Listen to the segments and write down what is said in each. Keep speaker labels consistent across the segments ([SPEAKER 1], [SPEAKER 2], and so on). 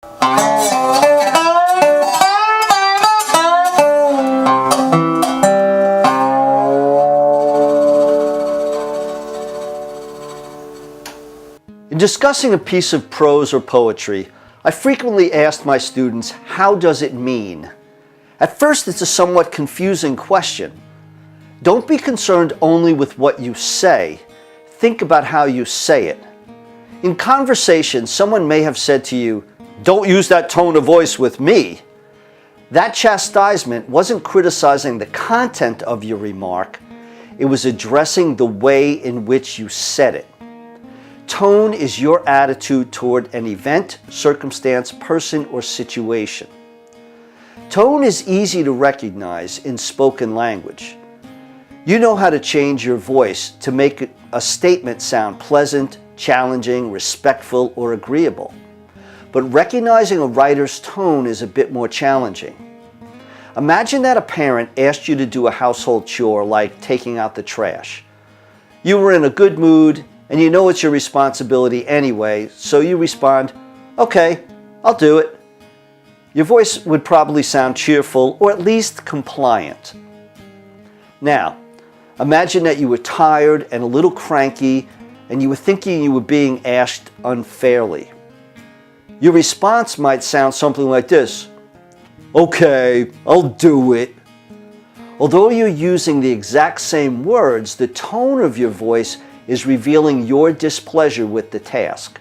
[SPEAKER 1] In discussing a piece of prose or poetry, I frequently asked my students, how does it mean? At first, it's a somewhat confusing question. Don't be concerned only with what you say. Think about how you say it. In conversation, someone may have said to you, "Don't use that tone of voice with me." That chastisement wasn't criticizing the content of your remark. It was addressing the way in which you said it. Tone is your attitude toward an event, circumstance, person, or situation. Tone is easy to recognize in spoken language. You know how to change your voice to make a statement sound pleasant, challenging, respectful, or agreeable. But recognizing a writer's tone is a bit more challenging. Imagine that a parent asked you to do a household chore like taking out the trash. You were in a good mood, and you know it's your responsibility anyway, so you respond, "Okay, I'll do it." Your voice would probably sound cheerful or at least compliant. Now, imagine that you were tired and a little cranky and you were thinking you were being asked unfairly. Your response might sound something like this, "Okay, I'll do it." Although you're using the exact same words, the tone of your voice is revealing your displeasure with the task.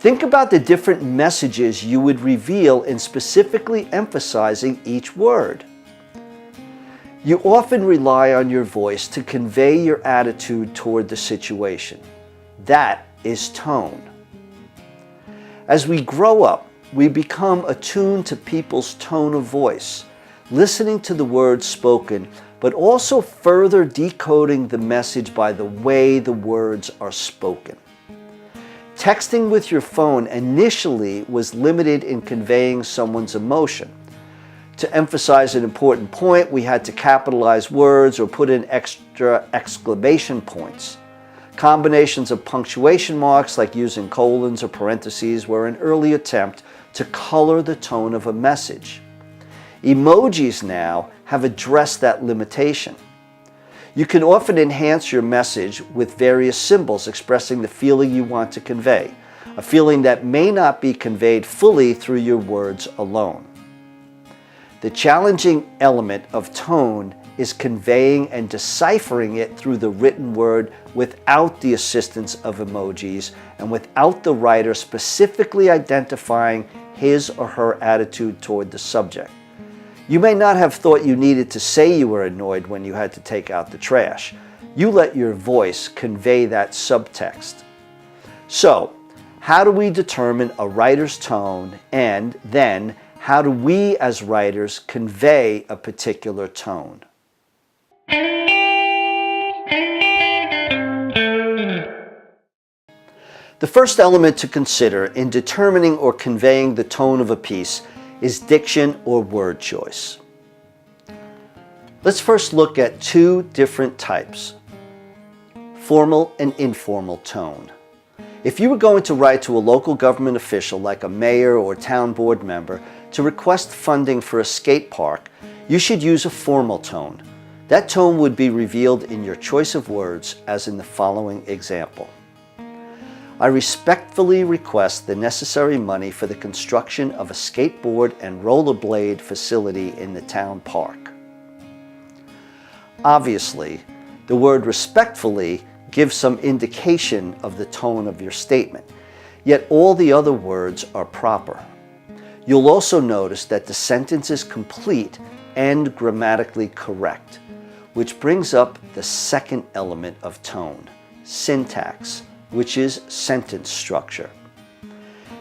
[SPEAKER 1] Think about the different messages you would reveal in specifically emphasizing each word. You often rely on your voice to convey your attitude toward the situation. That is tone. As we grow up, we become attuned to people's tone of voice, listening to the words spoken, but also further decoding the message by the way the words are spoken. Texting with your phone initially was limited in conveying someone's emotion. To emphasize an important point, we had to capitalize words or put in extra exclamation points. Combinations of punctuation marks, like using colons or parentheses, were an early attempt to color the tone of a message. Emojis now have addressed that limitation. You can often enhance your message with various symbols expressing the feeling you want to convey, a feeling that may not be conveyed fully through your words alone. The challenging element of tone is conveying and deciphering it through the written word without the assistance of emojis and without the writer specifically identifying his or her attitude toward the subject. You may not have thought you needed to say you were annoyed when you had to take out the trash. You let your voice convey that subtext. So, how do we determine a writer's tone, and then how do we as writers convey a particular tone? The first element to consider in determining or conveying the tone of a piece is diction or word choice. Let's first look at two different types, formal and informal tone. If you were going to write to a local government official like a mayor or town board member to request funding for a skate park, you should use a formal tone. That tone would be revealed in your choice of words, as in the following example. I respectfully request the necessary money for the construction of a skateboard and rollerblade facility in the town park. Obviously, the word respectfully gives some indication of the tone of your statement, yet all the other words are proper. You'll also notice that the sentence is complete and grammatically correct, which brings up the second element of tone, syntax, which is sentence structure.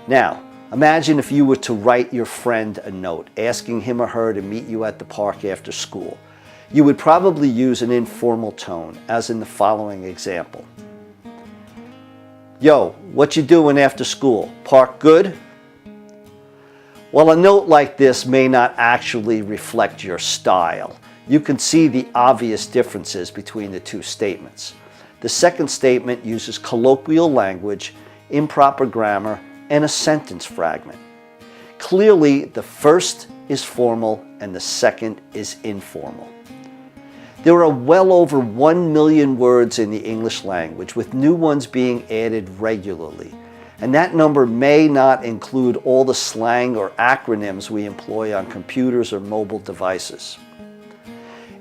[SPEAKER 1] Now, imagine if you were to write your friend a note asking him or her to meet you at the park after school. You would probably use an informal tone, as in the following example. Yo, what you doing after school? Park good? While a note like this may not actually reflect your style, you can see the obvious differences between the two statements. The second statement uses colloquial language, improper grammar, and a sentence fragment. clearly the first is formal and the second is informal. There are well over 1 million words in the English language, with new ones being added regularly. And that number may not include all the slang or acronyms we employ on computers or mobile devices.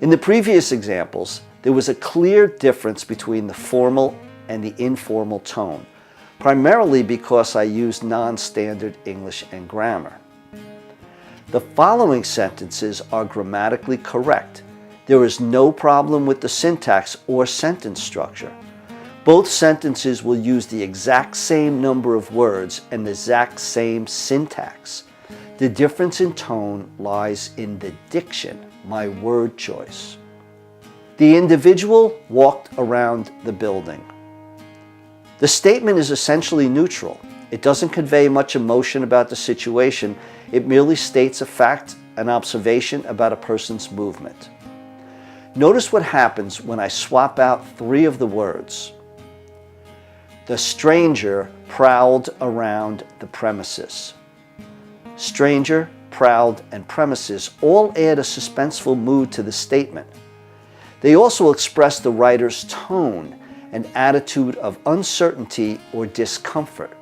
[SPEAKER 1] In the previous examples, there was a clear difference between the formal and the informal tone, primarily because I used non-standard English and grammar. The following sentences are grammatically correct. There is no problem with the syntax or sentence structure. Both sentences will use the exact same number of words and the exact same syntax. The difference in tone lies in the diction, my word choice. The individual walked around the building. The statement is essentially neutral. It doesn't convey much emotion about the situation. It merely states a fact, an observation about a person's movement. Notice what happens when I swap out 3 of the words. The stranger prowled around the premises. Stranger, prowled, and premises all add a suspenseful mood to the statement. They also express the writer's tone, an attitude of uncertainty or discomfort.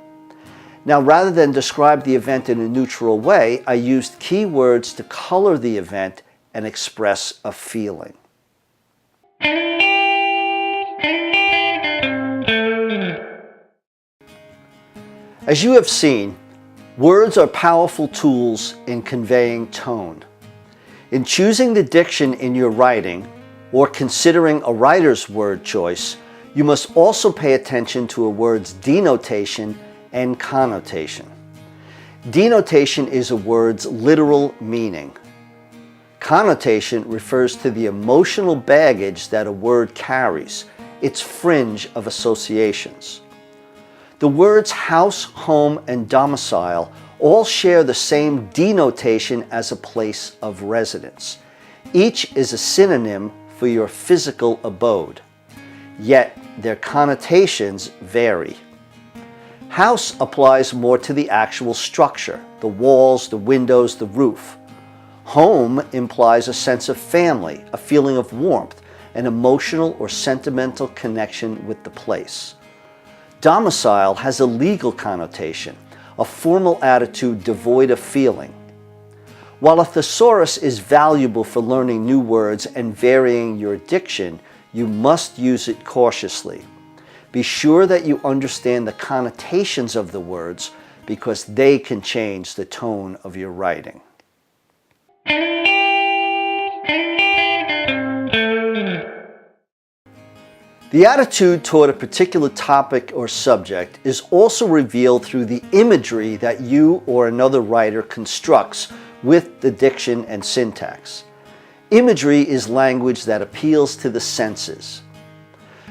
[SPEAKER 1] Now, rather than describe the event in a neutral way, I used key words to color the event and express a feeling. As you have seen, words are powerful tools in conveying tone. In choosing the diction in your writing, or considering a writer's word choice, you must also pay attention to a word's denotation and connotation. Denotation is a word's literal meaning. Connotation refers to the emotional baggage that a word carries, its fringe of associations. The words house, home, and domicile all share the same denotation as a place of residence. Each is a synonym for your physical abode, yet their connotations vary. House applies more to the actual structure, the walls, the windows, the roof. Home implies a sense of family, a feeling of warmth, an emotional or sentimental connection with the place. Domicile has a legal connotation, a formal attitude devoid of feeling. While a thesaurus is valuable for learning new words and varying your diction, you must use it cautiously. Be sure that you understand the connotations of the words because they can change the tone of your writing. The attitude toward a particular topic or subject is also revealed through the imagery that you or another writer constructs with the diction and syntax. Imagery is language that appeals to the senses.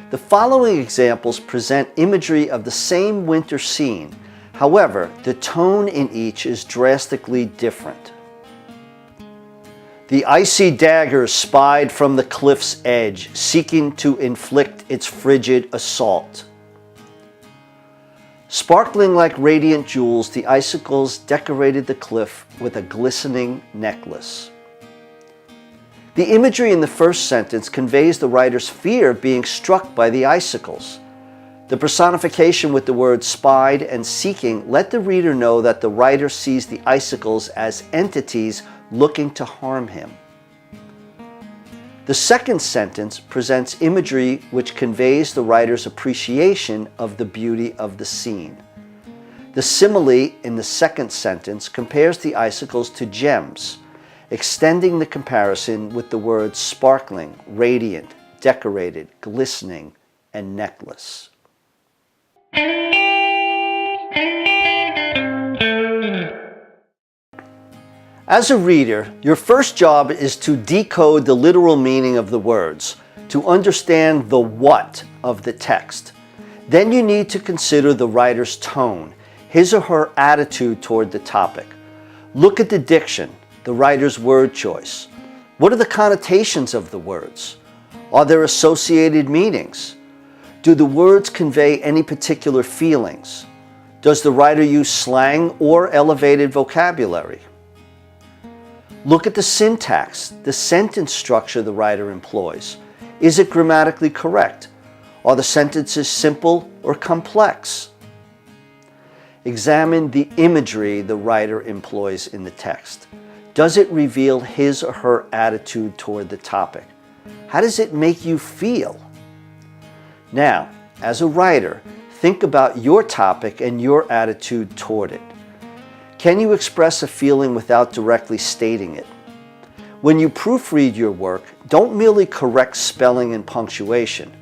[SPEAKER 1] The following examples present imagery of the same winter scene. However, the tone in each is drastically different. The icy dagger spied from the cliff's edge, seeking to inflict its frigid assault. Sparkling like radiant jewels, the icicles decorated the cliff with a glistening necklace. The imagery in the first sentence conveys the writer's fear of being struck by the icicles. The personification with the words spied and seeking let the reader know that the writer sees the icicles as entities looking to harm him. The second sentence presents imagery which conveys the writer's appreciation of the beauty of the scene. The simile in the second sentence compares the icicles to gems, extending the comparison with the words sparkling, radiant, decorated, glistening, and necklace. As a reader, your first job is to decode the literal meaning of the words, to understand the what of the text. Then you need to consider the writer's tone, his or her attitude toward the topic. Look at the diction, the writer's word choice. What are the connotations of the words? Are there associated meanings? Do the words convey any particular feelings? Does the writer use slang or elevated vocabulary? Look at the syntax, the sentence structure the writer employs. Is it grammatically correct? Are the sentences simple or complex? Examine the imagery the writer employs in the text. Does it reveal his or her attitude toward the topic? How does it make you feel? Now, as a writer, think about your topic and your attitude toward it. Can you express a feeling without directly stating it? When you proofread your work, don't merely correct spelling and punctuation.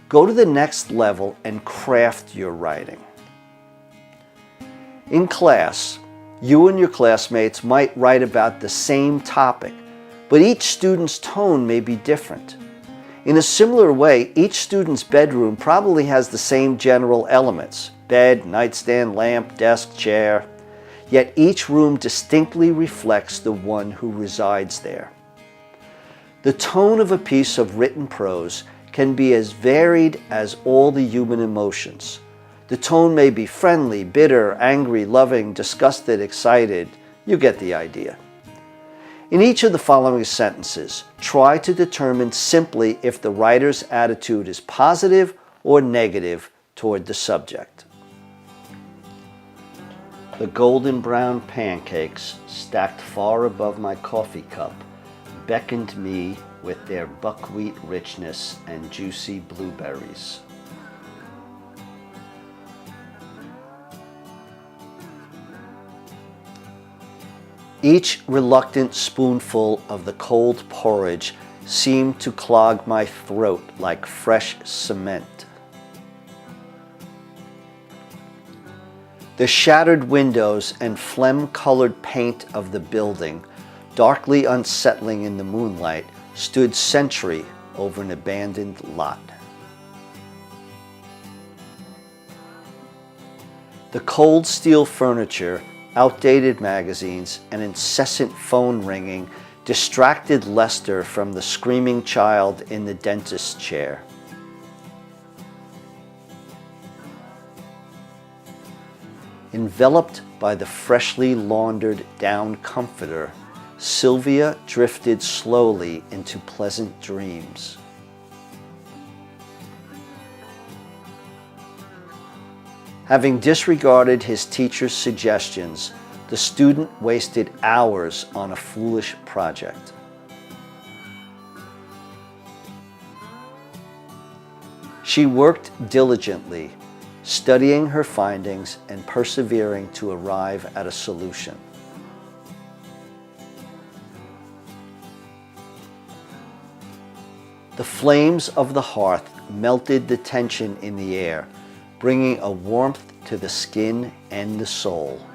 [SPEAKER 1] Go to the next level and craft your writing. In class, you and your classmates might write about the same topic, but each student's tone may be different. In a similar way, each student's bedroom probably has the same general elements: bed, nightstand, lamp, desk, chair. Yet each room distinctly reflects the one who resides there. The tone of a piece of written prose can be as varied as all the human emotions. The tone may be friendly, bitter, angry, loving, disgusted, excited. You get the idea. In each of the following sentences, try to determine simply if the writer's attitude is positive or negative toward the subject. The golden brown pancakes, stacked far above my coffee cup, beckoned me with their buckwheat richness and juicy blueberries. Each reluctant spoonful of the cold porridge seemed to clog my throat like fresh cement. The shattered windows and phlegm-colored paint of the building, darkly unsettling in the moonlight, stood sentry over an abandoned lot. The cold steel furniture, outdated magazines, and incessant phone ringing distracted Lester from the screaming child in the dentist's chair. Enveloped by the freshly laundered down comforter, Sylvia drifted slowly into pleasant dreams. Having disregarded his teacher's suggestions, the student wasted hours on a foolish project. She worked diligently, studying her findings and persevering to arrive at a solution. The flames of the hearth melted the tension in the air, bringing a warmth to the skin and the soul.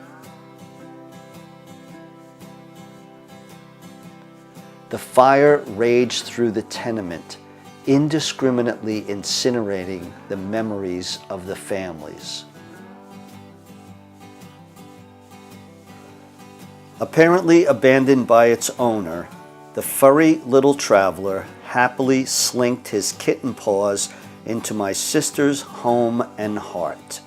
[SPEAKER 1] The fire raged through the tenement, indiscriminately incinerating the memories of the families. Apparently abandoned by its owner, the furry little traveler happily slinked his kitten paws into my sister's home and heart.